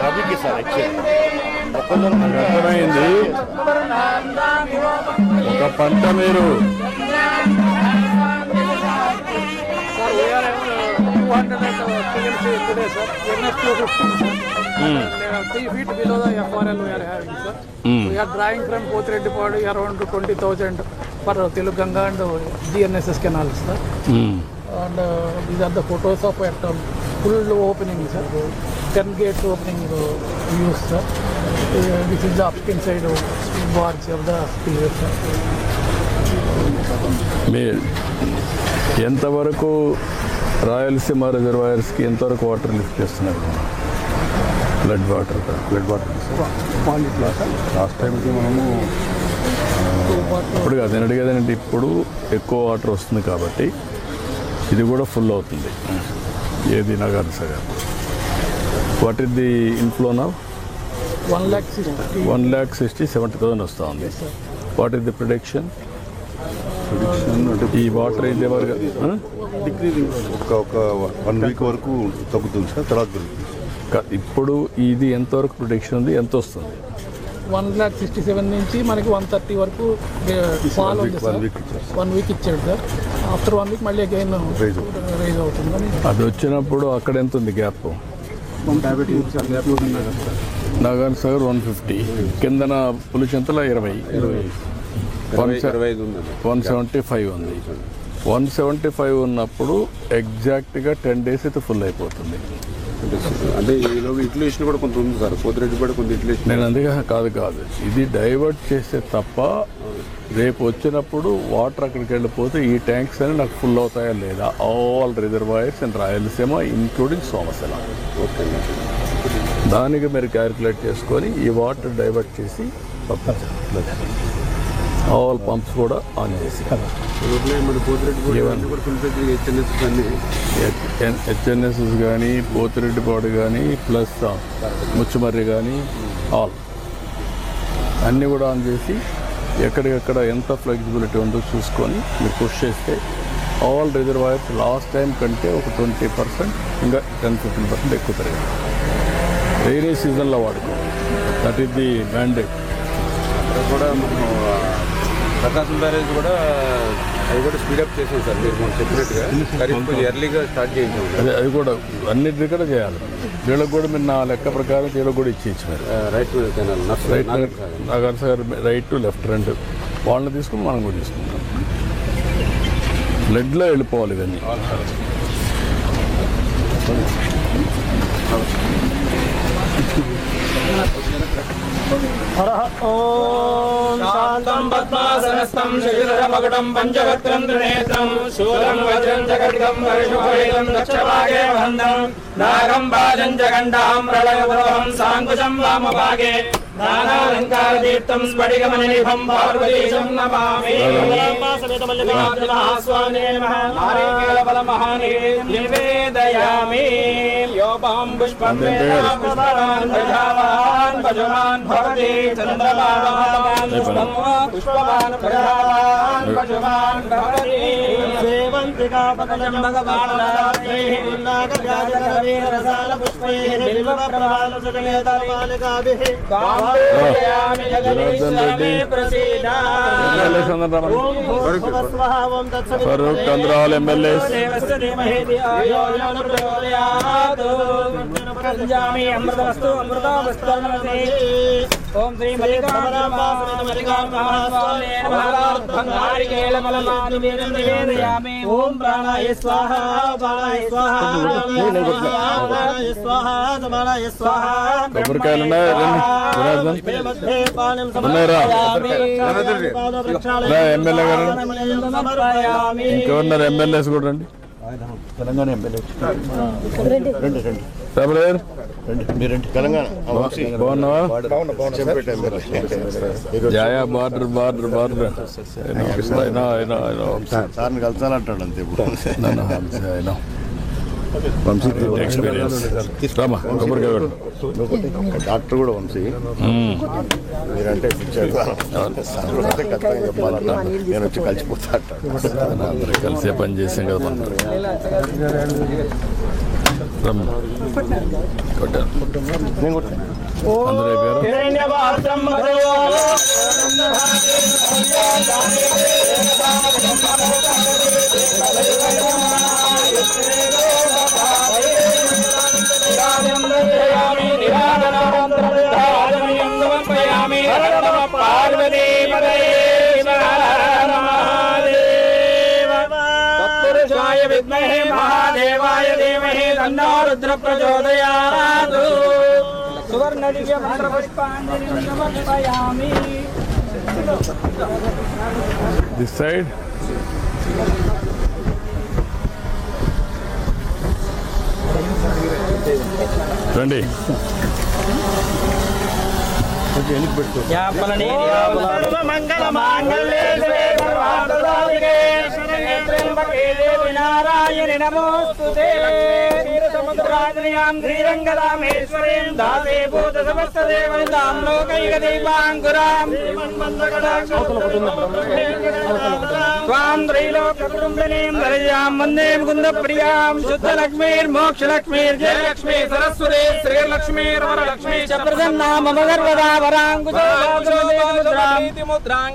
రబీకి sir అర్థమైంది. ఒక పంట మీరు feet below the FRL we are having, sir. We are drawing from Pothiredipadu around 20,000 for Teluganga and GNSS canals, sir. And these are the photos of at full opening, sir. 10 gates opening views, sir. This is the upstream side barge of the spillway, sir. ఎంతవరకు రాయలసీమ రిజర్వాయర్స్కి ఎంతవరకు water lift చేస్తున్నారు? Flood water last టైంకి మనము ఇప్పుడు కాదు నేను అడిగేదంటే ఇప్పుడు ఎక్కువ వాటర్ వస్తుంది కాబట్టి ఇది కూడా ఫుల్ అవుతుంది. ఏది Nagar Sagar what is the inflow నా 1,60,70,000 వస్తూ ఉంది. What is the prediction? ఈ వాటర్ అయితే డిక్రీజింగ్ ఒక 1 వీక్ వరకు తగ్గుతుంది సార్, తర్వాత ఇప్పుడు ఇది ఎంతవరకు ప్రొటెక్షన్ ఉంది, ఎంత వస్తుంది? 1,67,000 నుంచి మనకి 130 వరకు ఫాల్ ఉంది సార్. 1 వీక్ ఇచ్చాడు సార్. ఆఫ్టర్ 1 వీక్ మళ్ళీ అగైన్ రైజ్ అవుతుంది. అది వచ్చినప్పుడు అక్కడ ఎంత ఉంది గ్యాప్? నాగార్ సాగర్ 150, కిందన పులిచింతల 175 ఉంది. 175 ఉన్నప్పుడు ఎగ్జాక్ట్గా 10 days అయితే ఫుల్ అయిపోతుంది. అంటే ఈలోగా ఇట్లేషన్ కూడా కొంత ఉంది సార్, పోతిరెడ్డిపేట కొంత ఇట్లేషన్. నేను అందుకే కాదు ఇది డైవర్ట్ చేస్తే తప్ప రేపు వచ్చినప్పుడు వాటర్ అక్కడికి వెళ్ళిపోతే ఈ ట్యాంక్స్ అని నాకు ఫుల్ అవుతాయా లేదా? All reservoirs in Rayalaseema including Somasila. Okay, దానికి మీరు క్యాలిక్యులేట్ చేసుకొని ఈ వాటర్ డైవర్ట్ చేసి పంపించాలి. ఆల్ పంప్స్ కూడా ఆన్ చేసి హెచ్ఎన్ఎస్ఎస్ కానీ పోతిరెడ్డిపాడు కానీ ప్లస్ ముచ్చుమర్రి కానీ ఆల్ అన్నీ కూడా ఆన్ చేసి ఎక్కడికెక్కడ ఎంత ఫ్లెక్సిబిలిటీ ఉందో చూసుకొని మీరు పుష్ చేస్తే ఆల్ రిజర్వాయర్స్ లాస్ట్ టైం కంటే ఒక 20% ఇంకా 10-15% ఎక్కువ పెరిగింది. రైనీ సీజన్లో వాడుకో, దట్ ఈస్ ది మ్యాండేట్. కూడా మనం ప్రకాశం బ్యారేజ్ కూడా అవి కూడా స్పీడప్ చేసాం సార్, మీరు మనం చెప్పినట్టుగా కొంచెం ఎర్లీగా స్టార్ట్ చేయించాం. అది కూడా అన్నింటి కూడా చేయాలి. వీళ్ళకి కూడా మీరు నా లెక్క ప్రకారం వీళ్ళకి కూడా ఇచ్చేయచ్చు. మీరు right canal right Nagar Sagar right to left 2 వాళ్ళని తీసుకుని మనం కూడా తీసుకుంటాం. బ్లడ్లో వెళ్ళిపోవాలి ఇవన్నీ. ఓం శాంతం పద్మాసనస్థం శశిధరమకుటం పంచవక్త్రం త్రినేత్రం శూలం వజ్రం జగద్గం పరిశుభేదం దక్షభాగే వహంతం నాగం బాజం జగండాం ప్రళయద్రోహం సాంకుశం వామభాగే నానాలంకారదీప్తం స్ఫటికమణినిభం పార్వతీశం నమామి. నివేదయామి యోపాం పుష్పం పుష్పవాన్ ప్రజావాన్ భజవాన్ భవతి చంద్రమాన్ పుష్పం పుష్పవాన్ ప్రజావాన్ భజవాన్ భవతి సేవంతికా పకలం భగవాన్ నాగరాజరవీరసాల పుష్పైః బిల్వప్రవాల సుగమేతామాలికాభిః ఫరూక్ కంద్రాల్ ఎమ్మెల్యే అమృతవస్తు అమృతవస్తు ఓం శ్రీ మల్లికార్జునారికేళమలమానివేదయామి. ఓం ప్రాణాయ స్వాహ బాణాయ స్వాహ స్వాహ బాణాయ స్వాహ. కొబ్బరికాయలు ఎమ్మెల్యేస్ కూడా రండి. తెలంగాణ ఎమ్మెల్యే బాగున్నావా? జాయా బార్డర్ సార్ని కలిసాలంటాడు అంతే. ఎక్స్పీరియన్స్ రామా కొబ్బరికాయ డాక్టర్ కూడా వంశీ మీరంటే ఖచ్చితంగా చెప్పాలన్నా నేను వచ్చి కలిసిపోతా అంటాడు. అందరూ కలిసే పని చేసాం కదా మనం. కొట్టారు. అందరూ అయిపోయారు. तत्पुरुषाय विद्महे महादेवाय धीमहि तन्नो रुद्र प्रचोदयात् सुवर्णदिव्य मंत्रपुष्पाञ्जलिं समर्पयामि దిస్ సైడ్. రండి. मंगल मांगल्ये शिवे सर्वार्थसाधिके शरण्ये त्र्यंबके देवी नारायणि नमोस्तुते क्षीरसमुद्राद्रियां श्रीरङ्गरामेश्वरीं दासे भूतसमस्तदेवनितां लोकैकदीपाङ्कुरां त्वां त्रैलोक्यकुटुम्बिनीं धरजां वन्दे मुकुन्दप्रियां शुद्धलक्ष्मीर्मोक्षलक्ष्मीर्जयलक्ष्मी सरस्वती श्रीलक्ष्मीर्वरलक्ष्मी च प्रसन्ना मम सर्वदा वराङ्कुशोद्रां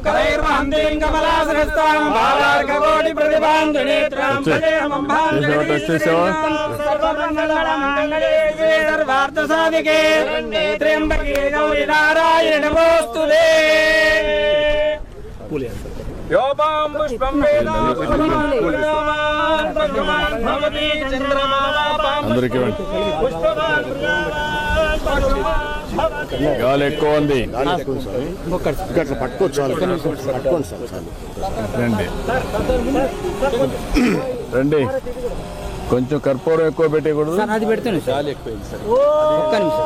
करैर्वहन्तीं कमलासनस्तां बालार्ककोटिप्रतिभां त्रिनेत्रां भजेऽहं सर्वमङ्गलमाङ्गल्ये शिवे सर्वार्थसाधिके त्र्यम्बके गौरि नारायणि नमोऽस्तुते योपां पुष्पं वेदा भगवान् भवति चन्द्रमावापां पुष्पवान् గాలి ఎక్కువ ఉంది. రండి రండి. కొంచెం కర్పూరం ఎక్కువ పెట్టకూడదు. అది పెడుతుంది చాలా ఎక్కువ ఒక్క నిమిషం.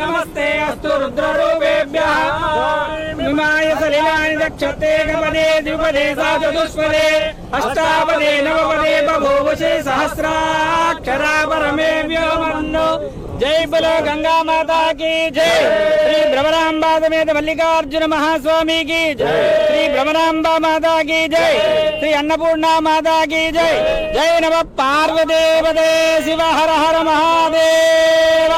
నమస్తే అస్తు రుద్రరూపేభ్యః విమాయ సలిలాని దక్షతే గపదే ద్విపదే సా చతుష్పదే అష్టాపదే నవపదే బభూవశే సహస్రాక్షరా పరమే వ్యోమన్ను. जय बोलो गंगा माता की जय. श्री भ्रमरांबा समेत मल्लिकार्जुन महास्वामी की जय. श्री भ्रमरांबा माता की जय. श्री अन्नपूर्णा माता की जय. जय नमः पार्वतीपते शिव हर हर महादेव.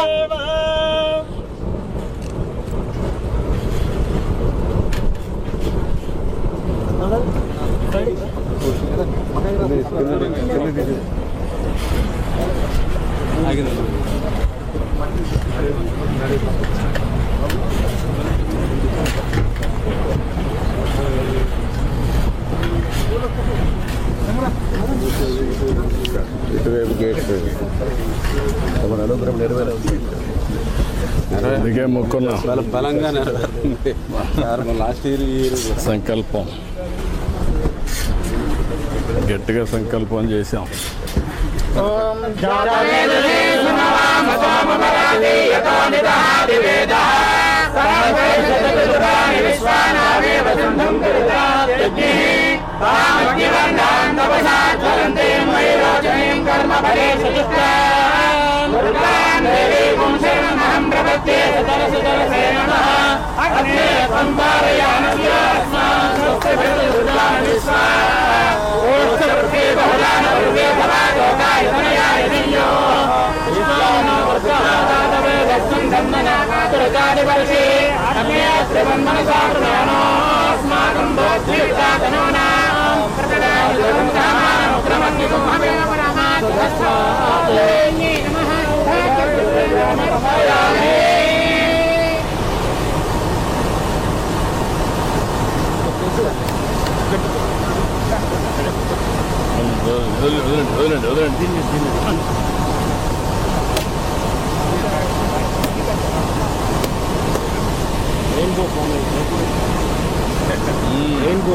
ఇటువైపు గేట్ మన అనుగ్రహం నెరవేరవుతుంది. అందుకే మొక్కున్నా. బలంగా నెరవేరుతుంది. లాస్ట్ ఇయర్ సంకల్పం గట్టిగా సంకల్పం చేశాం.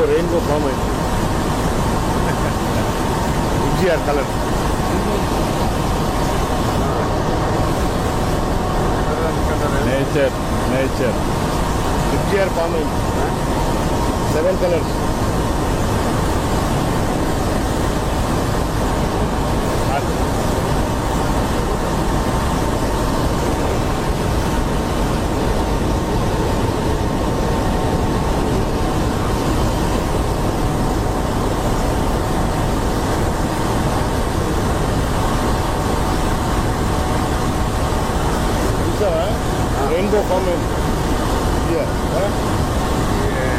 రెయిన్బో ఫామ్ అయింది. ఎన్జిఆర్ కలర్ నేచర్ ఎన్జిఆర్ ఫామ్ అయింది. 7 కలర్స్.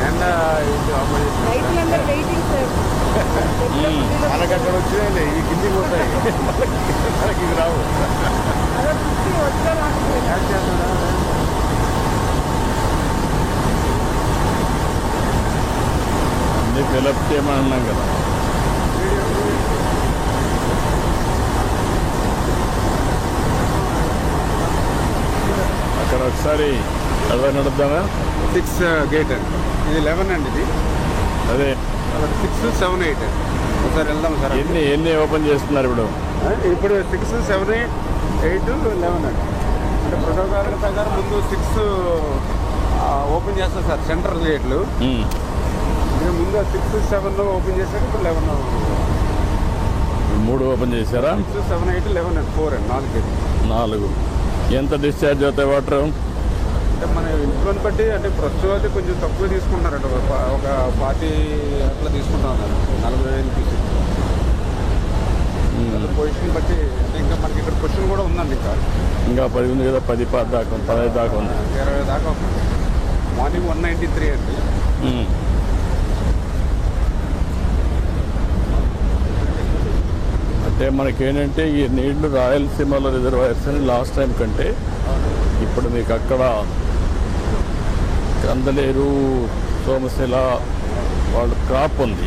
ఎండ ఇది ఆపోజిషన్ రైతులందరూ వెయిటింగ్ సార్. మనకు అక్కడ వచ్చాయండి ఈ కిందికి పోతాయి మనకి ఇది రావు అదే చూసి వచ్చే రాకపోతే యాడ్ చేస్తాడా అన్ని ఫిలప్ చేయమన్నాం కదా. అక్కడ ఒకసారి అదే నడుద్దామా? 6 గేట్ అండి ఇది 11 అండి ఇది అదే 6, 7, 8 ఒకసారి వెళ్దాం సార్ ఎన్ని ఓపెన్ చేస్తున్నారు ఇప్పుడు? ఇప్పుడు 6, 7, 8, 11 అండి అంటే ప్రోటోకాల్ ప్రకారం ముందు 6 ఓపెన్ చేస్తాం సార్ సెంట్రల్ గేట్లు ఇంకా ముందు 6, 7 ఓపెన్ చేశాక ఇప్పుడు 11 3 ఓపెన్ చేశారా? 6, 7, 8, 11 అండి 4 అండి 4 గేట్లు 4. ఎంత డిశ్చార్జ్ అవుతాయి వాటర్? అంటే మన ఇంట్లోని బట్టి అంటే ప్రస్తుతం అయితే కొంచెం తక్కువ తీసుకుంటున్నారంట ఒక 40 అట్లా తీసుకుంటా ఉన్నారు 40,000 తీసి పొజిషన్ బట్టి అంటే ఇంకా మనకి ఇక్కడ క్వశ్చన్ కూడా ఉందండి ఇంకా 10 ఉంది కదా, 10 దాకా 15 దాకా ఉంది. 20 దాకా ఉంది మార్నింగ్ 193 అండి అంటే మనకేంటంటే ఈ నీళ్లు రాయలసీమలో రిజర్వాయర్స్ అని లాస్ట్ టైం కంటే ఇప్పుడు మీకు అక్కడ కందలేరు, సోమశిల వాళ్ళ క్రాప్ ఉంది.